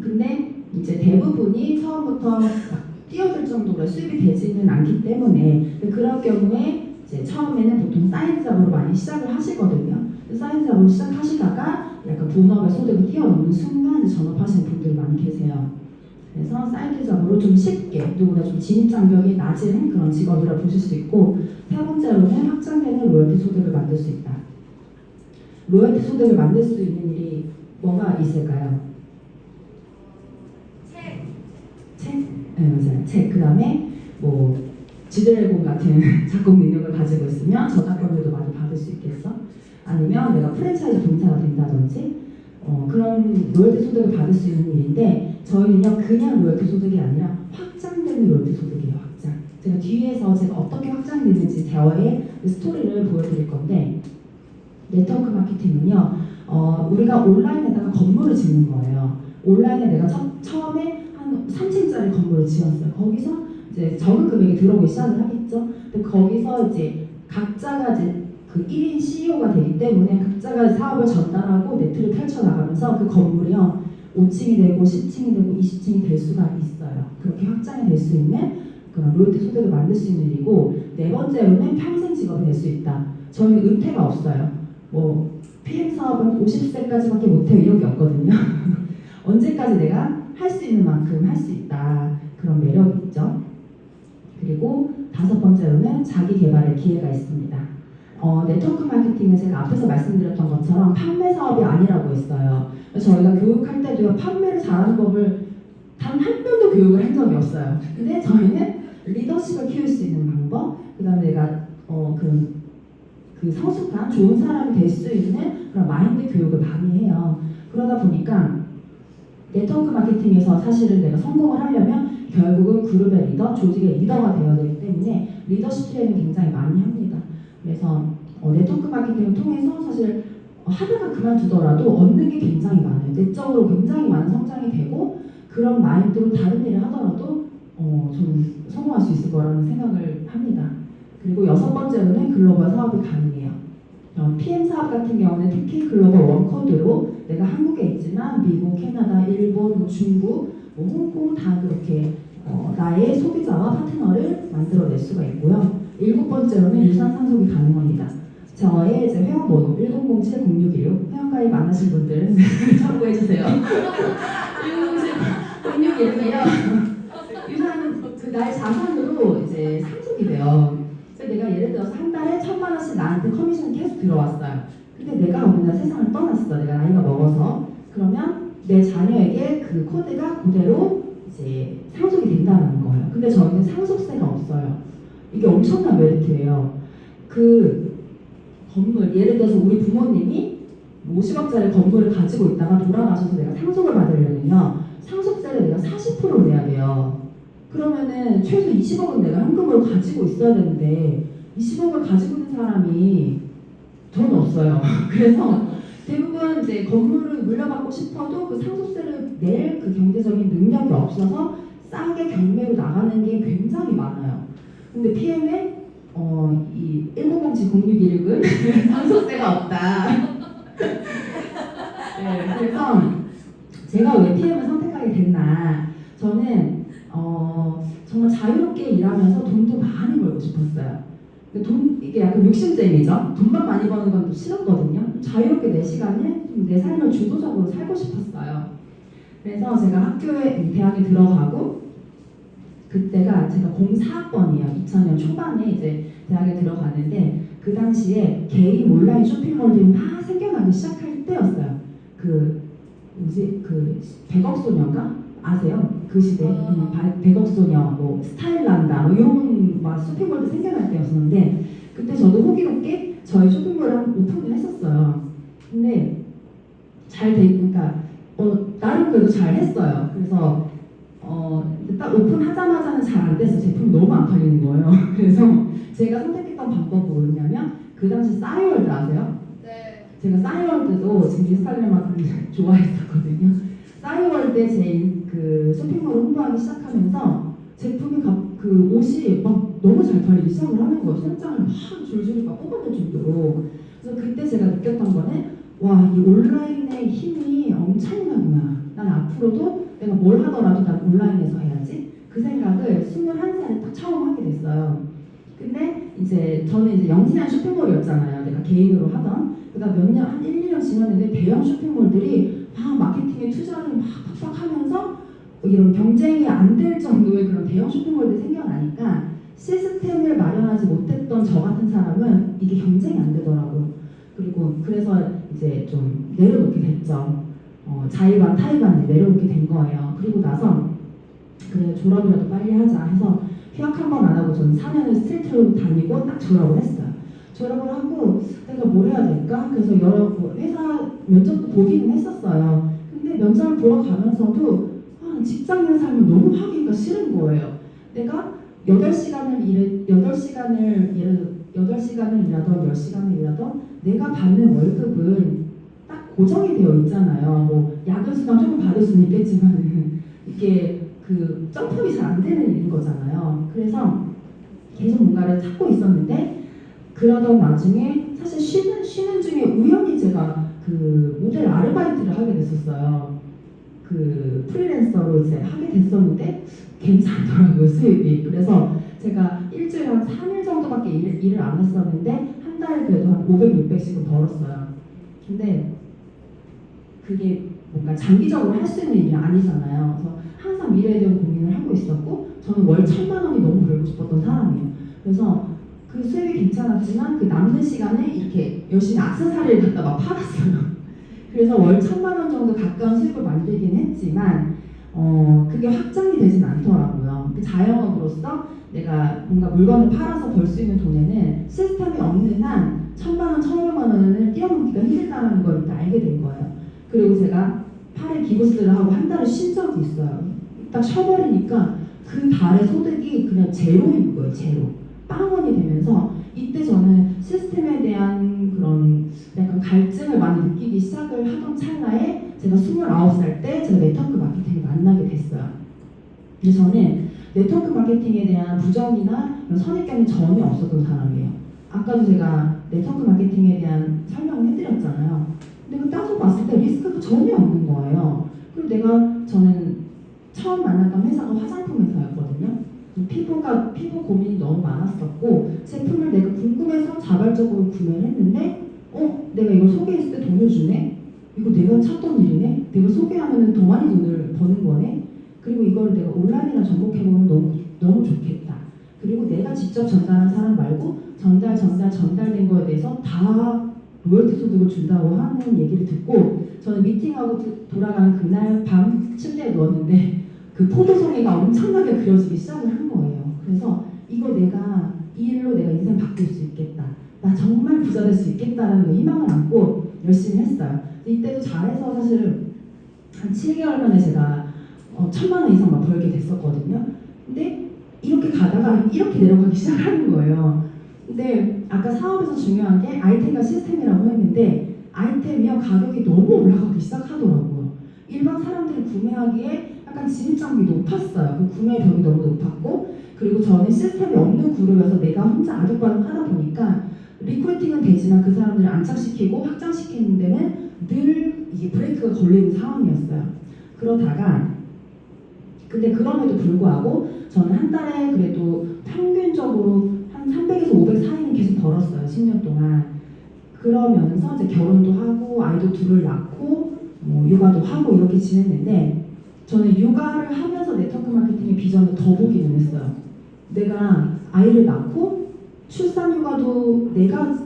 근데 이제 대부분이 처음부터 뛰어들 정도로 수입이 되지는 않기 때문에 그런 경우에 이제 처음에는 보통 사이드 잡으로 많이 시작을 하시거든요. 사이드 잡으로 시작하시다가 약간 본업의 소득을 뛰어넘는 순간 전업하시는 분들이 많이 계세요. 그래서 사이드 잡으로 좀 쉽게 누구나 좀 진입 장벽이 낮은 그런 직업이라 보실 수 있고, 세 번째로는 확장되는 로열티 소득을 만들 수 있다. 로열티 소득을 만들 수 있는 일이 뭐가 있을까요? 책? 네, 맞아요. 책. 그 다음에 지드래곤 같은 작곡 능력을 가지고 있으면 저작권료도 많이 받을 수 있겠어? 아니면 내가 프랜차이즈 동사가 된다든지 그런 로열티 소득을 받을 수 있는 일인데, 저희는요 그냥 로열티 소득이 아니라 확장되는 로열티 소득이에요. 확장. 제가 뒤에서 제가 어떻게 확장되는지 저의 스토리를 보여드릴 건데, 네트워크 마케팅은요 우리가 온라인에다가 건물을 짓는 거예요. 온라인에 내가 처음에 한 3층짜리 건물을 지었어요. 거기서 이제 적은 금액이 들어오기 시작을 하겠죠. 근데 거기서 이제 각자가 이제 그 1인 CEO가 되기 때문에 각자가 사업을 전달하고 네트를 펼쳐나가면서 그 건물이요 5층이 되고 10층이 되고 20층이 될 수가 있어요. 그렇게 확장이 될 수 있는 그런 로열티 소득을 만들 수 있는 일이고, 네 번째로는 평생 직업이 될 수 있다. 저희는 은퇴가 없어요. 뭐 PM 사업은 50세까지밖에 못해요 이런 게 없거든요. 언제까지 내가 할 수 있는 만큼 할 수 있다. 그런 매력이 있죠. 그리고 다섯 번째로는 자기 개발의 기회가 있습니다. 네트워크 마케팅은 제가 앞에서 말씀드렸던 것처럼 판매 사업이 아니라고 했어요. 저희가 교육할 때도요 판매를 잘하는 법을 단 한 번도 교육을 한 적이 없어요. 근데 저희는 리더십을 키울 수 있는 방법, 그 다음에 내가 그 성숙한 좋은 사람이 될 수 있는 그런 마인드 교육을 많이 해요. 그러다 보니까 네트워크 마케팅에서 사실은 내가 성공을 하려면 결국은 그룹의 리더, 조직의 리더가 되어야 되기 때문에 리더십 트레이닝 굉장히 많이 합니다. 그래서 네트워크 마케팅을 통해서 사실 하다가 그만두더라도 얻는 게 굉장히 많아요. 내적으로 굉장히 많은 성장이 되고 그런 마인드로 다른 일을 하더라도 좀 성공할 수 있을 거라는 생각을 합니다. 그리고 여섯 번째로는 글로벌 사업이 가능해요. PM 사업 같은 경우는 특히 글로벌 원코드로 내가 한국에 있지만 미국, 캐나다, 일본, 뭐 중국, 뭐 홍콩 다 그렇게 나의 소비자와 파트너를 만들어낼 수가 있고요. 일곱 번째로는 유산 상속이 가능합니다. 저의 이제 회원번호 1007-0616 회원가입 안 하신 분들은 참고해주세요. 1007-0616이요. 유산 나의 자산으로 이제 상속이 돼요. 그래서 내가 예를 들어서 한 달에 1,000만 원씩 나한테 커미션이 계속 들어왔어요. 근데 내가 어느 날 세상을 떠났어. 내가 나이가 먹어서. 그러면 내 자녀에게 그 코드가 그대로 이제 상속이 된다는 거예요. 근데 저희는 상속세가 없어요. 이게 엄청난 메리트예요. 그 건물, 예를 들어서 우리 부모님이 50억짜리 건물을 가지고 있다가 돌아가셔서 내가 상속을 받으려면요. 상속세를 내가 40% 내야 돼요. 그러면은 최소 20억은 내가 현금으로 가지고 있어야 되는데 20억을 가지고 있는 사람이 돈 없어요. 그래서 대부분 이제 건물을 물려받고 싶어도 그 상속세를 낼 그 경제적인 능력이 없어서 싸게 경매로 나가는 게 굉장히 많아요. 근데 PM에 이 1007-0616은 상속세가 없다. 네, 그래서 제가 왜 PM을 선택하게 됐나? 저는 정말 자유롭게 일하면서 돈도 많이 벌고 싶었어요. 이게 약간 욕심쟁이죠. 돈만 많이 버는 건 또 싫었거든요. 자유롭게 내 시간을, 내 삶을 주도적으로 살고 싶었어요. 그래서 제가 대학에 들어가고, 그때가 제가 04학번이에요. 2000년 초반에 이제 대학에 들어갔는데, 그 당시에 개인 온라인 쇼핑몰들이 막 생겨나기 시작할 때였어요. 그 100억 소녀인가? 아세요? 그 시대 100억 소녀, 뭐 스타일란다, 뭐 이런 막 쇼핑몰도 생겨날 때였었는데 그때 저도 호기롭게 저희 쇼핑몰을 오픈을 했었어요. 근데 그러니까 나름 그래도 잘 했어요. 그래서 딱 오픈하자마자는 잘 안 돼서 제품이 너무 안 팔리는 거예요. 그래서 제가 선택했던 방법이 뭐였냐면 그 당시 싸이월드 아세요? 네. 제가 싸이월드도 지금 인스타그램만큼 좋아했었거든요. 싸이월드에 제 그 쇼핑몰을 홍보하기 시작하면서 제품이 그 옷이 막 너무 잘 팔리기 시작을 하는 거예요. 손장을 막 줄줄이 막 뽑아낼 정도로. 그래서 그때 제가 느꼈던 거는 와, 이 온라인의 힘이 엄청나구나. 난 앞으로도 내가 뭘 하더라도 난 온라인에서 해야지. 그 생각을 21살에 딱 처음 하게 됐어요. 근데 이제 저는 이제 영세한 쇼핑몰이었잖아요. 내가 개인으로 하던. 그러다 몇 년, 한 1, 2년 지났는데 대형 쇼핑몰들이 막 마케팅에 투자를 막 팍팍 하면서 이런 경쟁이 안 될 정도의 그런 대형 쇼핑몰들이 생겨나니까 시스템을 마련하지 못했던 저 같은 사람은 이게 경쟁이 안 되더라고요. 그리고 그래서 이제 좀 내려놓게 됐죠. 자의반 타의반을 내려놓게 된 거예요. 그리고 나서 그래 졸업이라도 빨리 하자 해서 휴학 한 번 안 하고 저는 4년을 스트레이트로 다니고 딱 졸업을 했어요. 졸업을 하고 내가 뭘 해야 될까? 그래서 여러 회사 면접도 보기는 했었어요. 근데 면접을 보러 가면서도 직장인 삶을 너무 하기가 싫은 거예요. 내가 8시간을 일하던 10시간을 일하던 내가 받는 월급은 딱 고정이 되어 있잖아요. 뭐 야근 수당 조금 받을 수는 있겠지만 이게 그 점프업이 잘 안 되는 일인 거잖아요. 그래서 계속 뭔가를 찾고 있었는데 그러던 나중에 사실 쉬는 중에 우연히 제가 그 모델 아르바이트를 하게 됐었어요. 그 프리랜서로 이제 하게 됐었는데 괜찮더라고요, 수입이. 그래서 제가 일주일에 한 3일 정도밖에 일을 안 했었는데 한 달에 그래도 한 500, 600씩은 벌었어요. 근데 그게 뭔가 장기적으로 할 수 있는 일이 아니잖아요. 그래서 항상 미래에 대한 고민을 하고 있었고 저는 월 1,000만 원이 너무 벌고 싶었던 사람이에요. 그래서 그 수입이 괜찮았지만 그 남는 시간에 이렇게 열심히 액세서리를 갖다 막 팔았어요. 그래서 월 1,000만 원 정도 가까운 수입을 만들긴 했지만 그게 확장이 되진 않더라고요. 그 자영업으로서 내가 뭔가 물건을 팔아서 벌 수 있는 돈에는 시스템이 없는 한 1,000만 원, 1,500만 원을 뛰어넘기가 힘들다는 걸 이때 알게 된 거예요. 그리고 제가 팔에 기부스를 하고 한 달을 쉰 적이 있어요. 딱 쉬어버리니까 그 달의 소득이 그냥 제로인 거예요, 제로. 빵원이 되면서 이때 저는 시스템에 대한 그런 약간 갈증을 많이 느끼기 시작을 하던 찰나에 제가 29살 때 제가 네트워크 마케팅을 만나게 됐어요. 근데 저는 네트워크 마케팅에 대한 부정이나 선입견이 전혀 없었던 사람이에요. 아까도 제가 네트워크 마케팅에 대한 설명을 해드렸잖아요. 근데 그 따져봤을 때 리스크가 전혀 없는 거예요. 그리고 저는 처음 만났던 회사가 화장품 회사였거든요. 피부 고민이 너무 많았었고 제품을 내가 궁금해서 자발적으로 구매를 했는데 내가 이걸 소개했을 때 돈을 주네? 이거 내가 찾던 일이네? 내가 소개하면 더 많이 돈을 버는 거네? 그리고 이걸 내가 온라인이나 접목해보면 너무 좋겠다. 그리고 내가 직접 전달한 사람 말고 전달된 거에 대해서 다 로열티 소득을 준다고 하는 얘기를 듣고 저는 미팅하고 돌아가는 그날 밤 침대에 누웠는데 그 포도송이가 엄청나게 그려지기 시작을 한 거예요. 그래서 이 일로 내가 인생 바꿀 수 있겠다. 나 정말 부자 될 수 있겠다라는 그 희망을 안고 열심히 했어요. 이때도 잘해서 사실 한 7개월 만에 제가 1,000만 원 이상 막 벌게 됐었거든요. 근데 이렇게 가다가 이렇게 내려가기 시작하는 거예요. 근데 아까 사업에서 중요한 게 아이템과 시스템이라고 했는데 아이템이요 가격이 너무 올라가기 시작하더라고요. 일반 사람들이 구매하기에 약간 진입장벽이 높았어요. 그 구매 벽이 너무 높았고 그리고 저는 시스템이 없는 그룹에서 내가 혼자 아득바득 하다 보니까 리크루팅은 되지만 그 사람들을 안착시키고 확장시키는 데는 늘 이게 브레이크가 걸리는 상황이었어요. 그러다가 근데 그럼에도 불구하고 저는 한 달에 그래도 평균적으로 한 300에서 500 사이는 계속 벌었어요. 10년 동안. 그러면서 이제 결혼도 하고 아이도 둘을 낳고 육아도 하고 이렇게 지냈는데 저는 육아를 하면서 네트워크 마케팅의 비전을 더 보기는 했어요. 내가 아이를 낳고 출산 휴가도 내가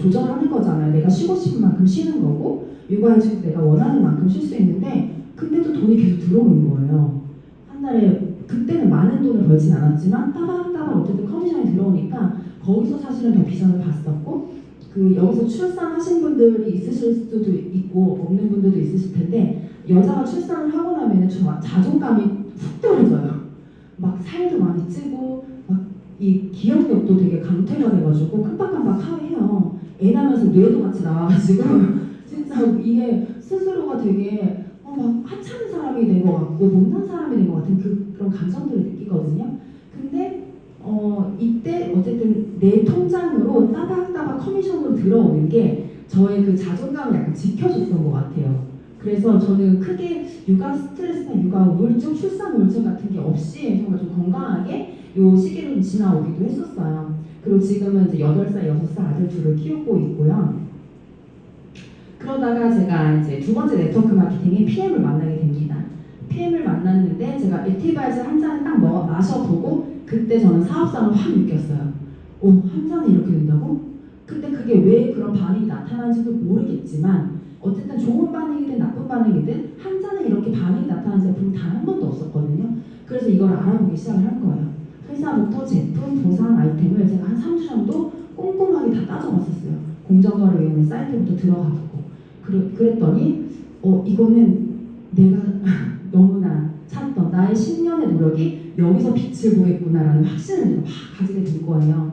조절하는 거잖아요. 내가 쉬고 싶은 만큼 쉬는 거고 육아해주고 내가 원하는 만큼 쉴 수 있는데 근데도 돈이 계속 들어오는 거예요. 한 달에 그때는 많은 돈을 벌진 않았지만 따박따박 어쨌든 커미션이 들어오니까 거기서 사실은 더 비전을 봤었고 여기서 출산하신 분들이 있으실 수도 있고 없는 분들도 있으실 텐데 여자가 출산을 하고 나면 자존감이 훅 떨어져요. 막 살도 많이 찌고 막 이 기억력도 되게 강퇴가 돼가지고 깜빡깜빡해요. 애 낳으면서 뇌도 같이 나와가지고 진짜 이게 스스로가 되게 막 하찮은 사람이 된 것 같고 못난 사람이 된 것 같은 그런 감정들을 느끼거든요. 근데 이때 어쨌든 내 통장으로 따박따박 커미션으로 들어오는 게 저의 그 자존감을 약간 지켜줬던 것 같아요. 그래서 저는 크게 육아 스트레스나 육아 우울증, 출산 우울증 같은 게 없이 정말 좀 건강하게 요 시기를 좀 지나오기도 했었어요. 그리고 지금은 이제 8살, 6살 아들 둘을 키우고 있고요. 그러다가 제가 이제 두 번째 네트워크 마케팅에 PM을 만나게 됩니다. PM을 만났는데 제가 액티바이즈 한 잔을 딱 마셔보고 그때 저는 사업성을 확 느꼈어요. 한 잔에 이렇게 된다고? 근데 그게 왜 그런 반응이 나타나는지도 모르겠지만 어쨌든 좋은 반응이든 나쁜 반응이든 한 잔에 이렇게 반응이 나타나는 제품이 단 한 번도 없었거든요. 그래서 이걸 알아보기 시작을 한 거예요. 회사부터 제품, 보상 아이템을 제가 한 3주 정도 꼼꼼하게 다 따져봤었어요. 공정거래위원회 사이트부터 들어가고 그랬더니 이거는 내가 너무나 찾던 나의 10년의 노력이 여기서 빛을 보겠구나라는 확신을 제가 막 가지게 된 거예요.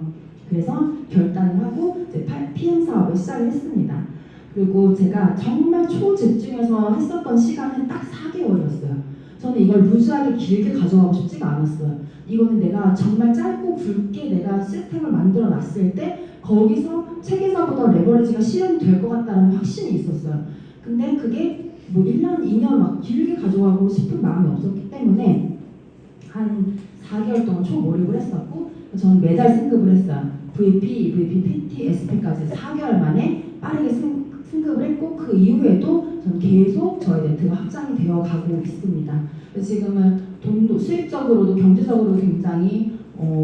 그래서 결단을 하고 이제 PM 사업을 시작을 했습니다. 그리고 제가 정말 초집중해서 했었던 시간은 딱 4개월이었어요. 저는 이걸 루즈하게 길게 가져가고 싶지가 않았어요. 이거는 내가 정말 짧고 굵게 내가 시스템을 만들어 놨을 때 거기서 책에서보다 레버리지가 실현이 될 것 같다는 확신이 있었어요. 근데 그게 뭐 1년, 2년 막 길게 가져가고 싶은 마음이 없었기 때문에 한 4개월 동안 초몰입을 했었고 저는 매달 승급을 했어요. VP, PT, SP까지 4개월 만에 빠르게 승급을 했고 그 이후에도 저는 계속 저의 네트가 확장이 되어 가고 있습니다. 지금은 돈도 수익적으로도 경제적으로도 굉장히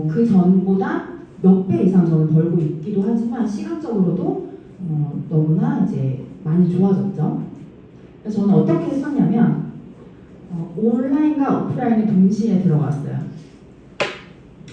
그 전보다 몇 배 이상 저는 벌고 있기도 하지만 시간적으로도 너무나 이제 많이 좋아졌죠. 그래서 저는 어떻게 했었냐면 온라인과 오프라인이 동시에 들어갔어요.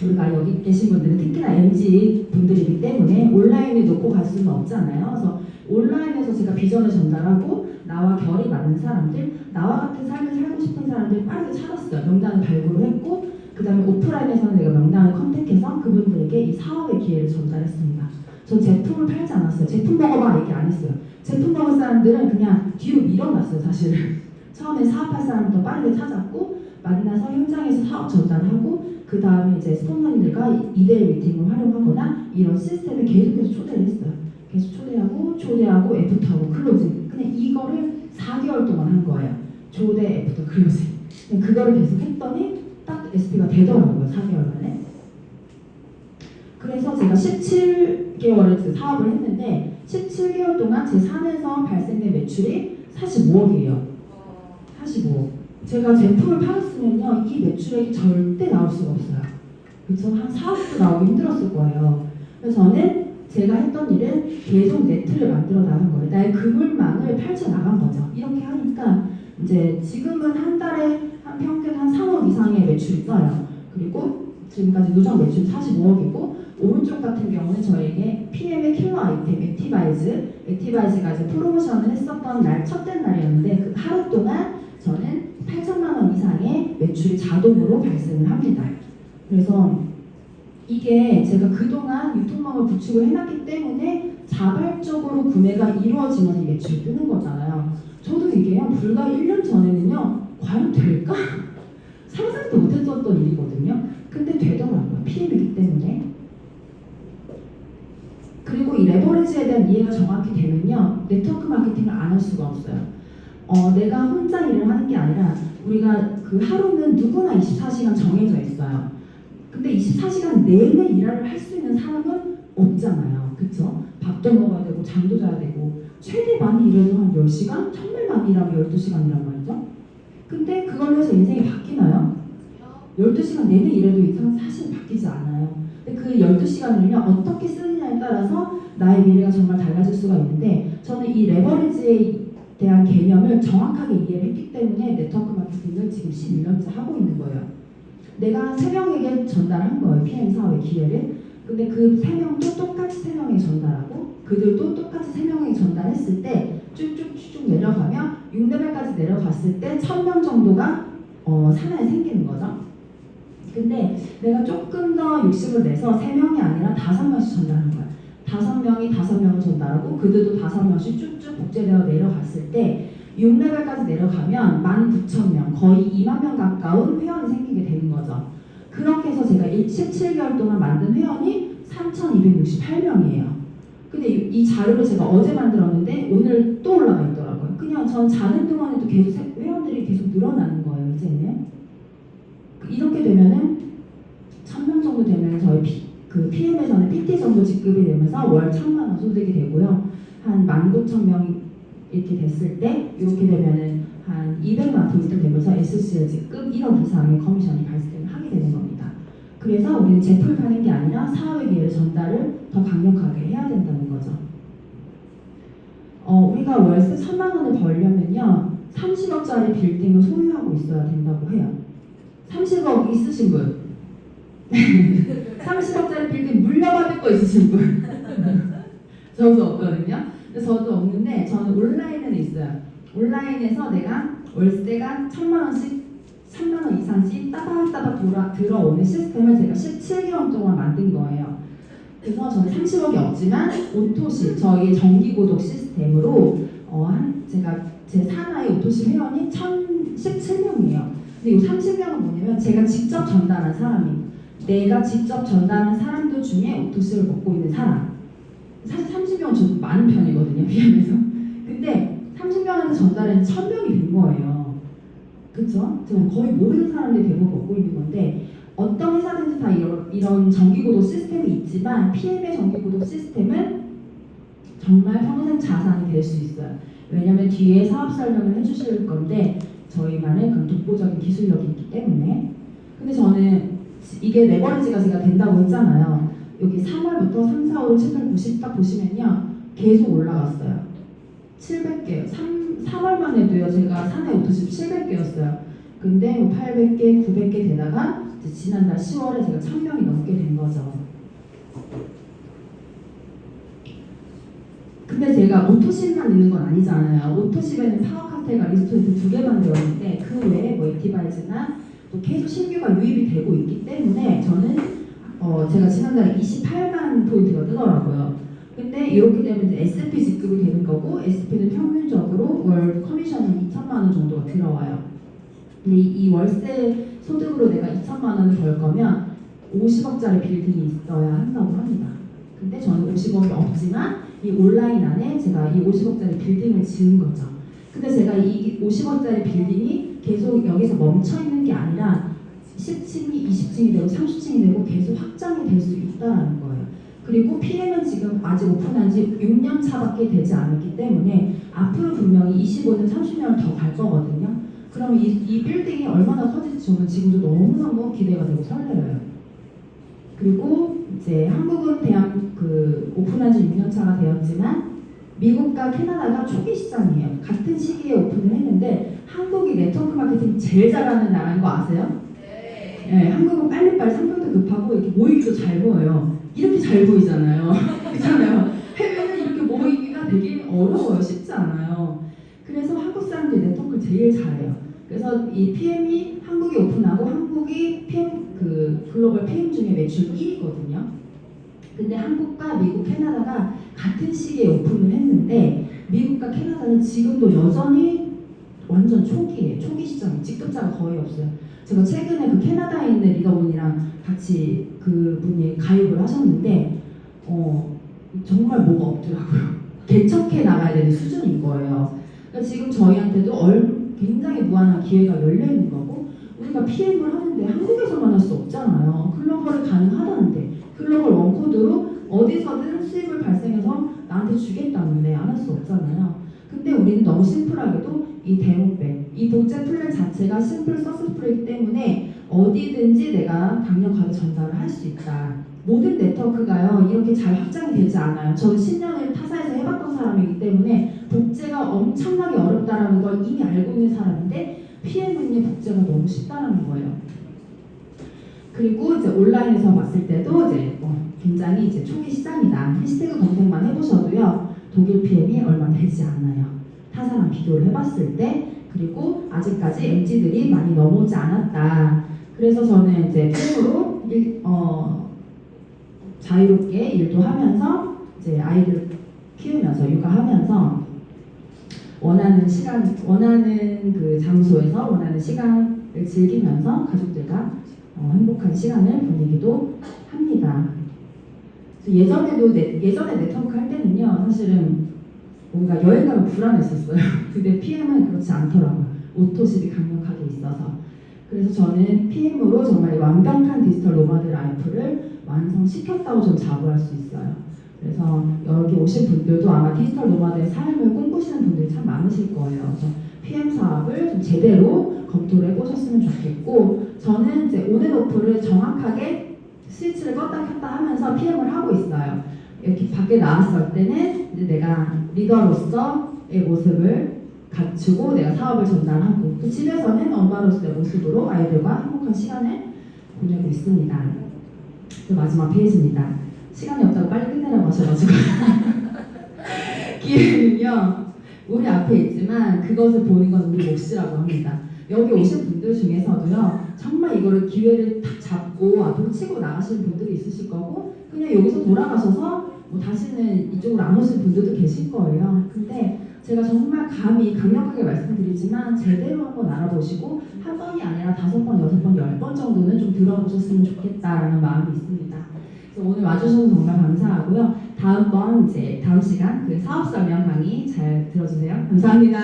우리가 여기 계신 분들은 특히나 MZ 분들이기 때문에 온라인을 놓고 갈 수는 없잖아요. 그래서 온라인에서 제가 비전을 전달하고 나와 결이 맞는 사람들, 나와 같은 삶을 살고 싶은 사람들 빠르게 찾았어요. 명단을 발굴을 했고 그 다음에 오프라인에서는 내가 명단을 컨택해서 그분들에게 이 사업의 기회를 전달했습니다. 전 제품을 팔지 않았어요. 제품 먹어봐 얘기 안 했어요. 제품 먹을 사람들은 그냥 뒤로 밀어놨어요. 사실은 처음에 사업할 사람부터 빠르게 찾았고 만나서 현장에서 사업 전달하고 그 다음에 이제 스폰서님들과 2대1 미팅을 활용하거나 이런 시스템을 계속해서 초대를 했어요. 계속 초대하고 애프터하고 클로징. 그냥 이거를 4개월 동안 한 거예요. 초대, 애프터, 클로징. 그거를 계속 했더니 딱 SP가 되더라고요. 4개월 만에. 그래서 제가 17개월을 사업을 했는데 17개월 동안 제 산에서 발생된 매출이 45억이에요. 45억. 제가 제품을 팔았으면요 이 매출액이 절대 나올 수가 없어요. 그래서 한 4억도 나오기 힘들었을 거예요. 그래서 저는 제가 했던 일은 계속 네트를 만들어 나간 거예요. 나의 그물망을 펼쳐 나간 거죠. 이렇게 하니까 이제 지금은 한 달에 한 평균 한 3억 이상의 매출이 떠요. 그리고 지금까지 누적 매출 45억이고 오른쪽 같은 경우는 저에게 PM의 킬러 아이템 액티바이즈가 이제 프로모션을 했었던 날 첫째 날이었는데 그 하루 동안 저는 8천만 원 이상의 매출이 자동으로 발생을 합니다. 그래서 이게 제가 그동안 유통망을 구축을 해놨기 때문에 자발적으로 구매가 이루어지면서 이 매출이 뜨는 거잖아요. 저도 이게요 불과 1년 전에는요 과연 될까? 상상도 못했었던 일이거든요. 근데 되더라고요. PM이기 때문에. 그리고 이 레버리지에 대한 이해가 정확히 되면요 네트워크 마케팅을 안 할 수가 없어요. 내가 혼자 일을 하는 게 아니라 우리가 그 하루는 누구나 24시간 정해져 있어요. 근데 24시간 내내 일을 할 수 있는 사람은 없잖아요. 그쵸? 밥도 먹어야 되고 잠도 자야 되고 최대 많이 일해도 한 10시간? 정말 많이 일하면 12시간이란 말이죠. 근데 그걸로 해서 인생이 바뀌나요? 12시간 내내 일해도 인생은 사실 바뀌지 않아요. 근데 그 12시간을요 어떻게 쓰느냐에 따라서 나의 미래가 정말 달라질 수가 있는데 저는 이 레버리지에 대한 개념을 정확하게 이해를 했기 때문에 네트워크 마케팅을 지금 11년째 하고 있는 거예요. 내가 3명에게 전달한 거예요. PM 사업의 기회를. 근데 그 3명도 똑같이 3명에게 전달하고 그들도 똑같이 3명에게 전달했을 때 쭉쭉쭉 내려가면 6레벨까지 내려갔을 때 1000명 정도가 산하에 생기는 거죠. 근데 내가 조금 더 욕심을 내서 3명이 아니라 5명씩 전달한 거야. 5명이 5명을 전달하고 그들도 5명씩 쭉쭉 복제되어 내려갔을 때 6레벨까지 내려가면 19,000명, 거의 2만 명 가까운 회원이 생기게 되는 거죠. 그렇게 해서 제가 17개월 동안 만든 회원이 3,268명이에요. 근데 이 자료를 제가 어제 만들었는데 오늘 또 올라가 있더라고요. 그냥 전 자는 동안에도 계속 회원들이 계속 늘어나는 거예요, 이제는. 이렇게 되면은 1000명 정도 되면 저희 PM에서는 PT 정도 지급이 되면서 월 1,000만 원 소득이 되고요. 한 19,000명이 이렇게 됐을 때 이렇게 되면은 한 200만 포인트 되면서 SCL 지급 1억 이상의 커미션이 발생하게 되는 겁니다. 그래서 우리는 제품을 파는 게 아니라 사업의 기회를 전달을 더 강력하게 해야 된다는 거죠. 우리가 월세 1,000만 원을 벌려면요 30억짜리 빌딩을 소유하고 있어야 된다고 해요. 30억 있으신 분? 30억짜리 빌딩 물려받을 거 있으신 분? 저도 없거든요. 저도 없는데 저는 온라인에는 있어요. 온라인에서 내가 월세가 1,000만 원씩 3만 원 이상씩 따박따박 들어오는 시스템을 제가 17개월 동안 만든 거예요. 그래서 저는 30억이 없지만 오토시 저희 정기고독 시스템으로 제가 제 산하의 오토시 회원이 1,017명이에요. 근데 이 30명은 뭐냐면 제가 직접 전달한 사람이에요. 내가 직접 전달한 사람들 중에 오토십을 먹고 있는 사람. 사실 30명은 좀 많은 편이거든요, PM에서. 근데 30명한테 전달은 1000명이 된 거예요. 그쵸? 지금 거의 모든 사람들이 대부분 먹고 있는 건데, 어떤 회사든지 다 이런 정기구독 시스템이 있지만 PM의 정기구독 시스템은 정말 평생 자산이 될 수 있어요. 왜냐면 뒤에 사업 설명을 해주실 건데 저희만의 그런 독보적인 기술력이 있기 때문에. 근데 저는 이게 레버리지가 제가 된다고 했잖아요. 여기 3월부터 3, 4, 5, 6, 7, 8, 9, 10 딱 보시면요. 계속 올라갔어요. 700개. 3월만 해도요. 제가 사내 오토십 700개였어요. 근데 800개, 900개 되다가 지난달 10월에 제가 1000명이 넘게 된 거죠. 근데 제가 오토십만 있는 건 아니잖아요. 오토십에는 파워카텔과 리스토인트 2개만 되었는데 그 외에 뭐 액티바이즈나 또 계속 신규가 유입이 되고 있기 때문에 저는 제가 지난달에 28만 포인트가 뜨더라고요. 근데 이렇게 되면 이제 SP 직급이 되는 거고 SP는 평균적으로 월 커미션이 2천만 원 정도가 들어와요. 근데 이 월세 소득으로 내가 2천만 원을 벌 거면 50억짜리 빌딩이 있어야 한다고 합니다. 근데 저는 50억이 없지만 이 온라인 안에 제가 이 50억짜리 빌딩을 지은 거죠. 근데 제가 이 50억짜리 빌딩이 계속 여기서 멈춰 있는 게 아니라 10층이 20층이 되고 30층이 되고 계속 확장이 될 수 있다는 거예요. 그리고 PM은 지금 아직 오픈한 지 6년 차밖에 되지 않았기 때문에 앞으로 분명히 25년, 30년을 더 갈 거거든요. 그럼 이 빌딩이 얼마나 커질지 저는 지금도 너무너무 기대가 되고 설레요. 그리고 이제 한국은 오픈한 지 6년 차가 되었지만 미국과 캐나다가 초기 시장이에요. 같은 시기에 오픈을 했는데 한국이 네트워크 마케팅 제일 잘하는 나라인 거 아세요? 네, 한국은 빨리빨리 상품도 급하고 이렇게 모이기도 잘 모여요. 이렇게 잘 보이잖아요. 그렇잖아요. 해외는 이렇게 모이기가 되게 어려워요. 쉽지 않아요. 그래서 한국 사람들이 네트워크를 제일 잘해요. 그래서 이 PM이 한국에 오픈하고 한국이 PM 글로벌 PM 중에 매출 1위거든요. 근데 한국과 미국, 캐나다가 같은 시기에 오픈을 했는데 미국과 캐나다는 지금도 여전히 완전 초기예요. 초기 시점이 직급자가 거의 없어요. 제가 최근에 그 캐나다에 있는 리더분이랑 같이 그분이 가입을 하셨는데 정말 뭐가 없더라고요. 개척해 나가야 되는 수준인 거예요. 그러니까 지금 저희한테도 굉장히 무한한 기회가 열려 있는 거고 우리가 PM을 하는데 한국에서만 할 수 없잖아요. 글로벌이 가능하다는데 글로벌 원코드로 어디서든 수익을 발생해서 나한테 주겠다는데 안 할 수 없잖아요. 근데 우리는 너무 심플하게도 이 데모백, 이 복제 플랜 자체가 심플 서스플이기 때문에 어디든지 내가 강력하게 전달을 할 수 있다. 모든 네트워크가요 이렇게 잘 확장이 되지 않아요. 저는 10년을 타사에서 해봤던 사람이기 때문에 복제가 엄청나게 어렵다라는 걸 이미 알고 있는 사람인데 PM은 복제가 너무 쉽다라는 거예요. 그리고 이제 온라인에서 봤을 때도 이제 굉장히 이제 초기 시장이다. 해시태그 검색만 해보셔도요 독일 PM이 얼마 되지 않아요. 타사랑 비교를 해봤을 때. 그리고 아직까지 MG들이 많이 넘어오지 않았다. 그래서 저는 이제 PM으로 자유롭게 일도 하면서 이제 아이들 키우면서 육아하면서 원하는 그 장소에서 원하는 시간을 즐기면서 가족들과 행복한 시간을 보내기도 합니다. 예전에 네트워크 할 때는요 사실은 뭔가 여행 가면 불안했었어요. 근데 PM은 그렇지 않더라고요. 오토십이 강력하게 있어서. 그래서 저는 PM으로 정말 완벽한 디지털 노마드 라이프를 완성시켰다고 좀 자부할 수 있어요. 그래서 여기 오신 분들도 아마 디지털 노마드의 삶을 꿈꾸시는 분들이 참 많으실 거예요. 그래서 PM 사업을 좀 제대로 검토를 해보셨으면 좋겠고 저는 이제 온앤오프를 정확하게 스위치를 껐다 켰다 하면서 PM을 하고 있어요. 이렇게 밖에 나왔을 때는 이제 내가 리더로서의 모습을 갖추고 내가 사업을 전달하고 또 집에서는 엄마로서의 모습으로 아이들과 행복한 시간을 보내고 있습니다. 또 마지막 페이지입니다. 시간이 없다고 빨리 끝내라고 하셔가지고 기회는요 우리 앞에 있지만 그것을 보는 건 우리 몫이라고 합니다. 여기 오신 분들 중에서도요 정말 이거를 기회를 딱 잡고 앞으로 치고 나가시는 분들이 있으실 거고 그냥 여기서 돌아가셔서 뭐 다시는 이쪽으로 안 오실 분들도 계실 거예요. 근데 제가 정말 감히 강력하게 말씀드리지만 제대로 한번 알아보시고 한 번이 아니라 몇 번 정도는 좀 들어보셨으면 좋겠다라는 마음이 있습니다. 그래서 오늘 와주셔서 정말 감사하고요. 다음 시간 그 사업 설명 강의 잘 들어주세요. 감사합니다.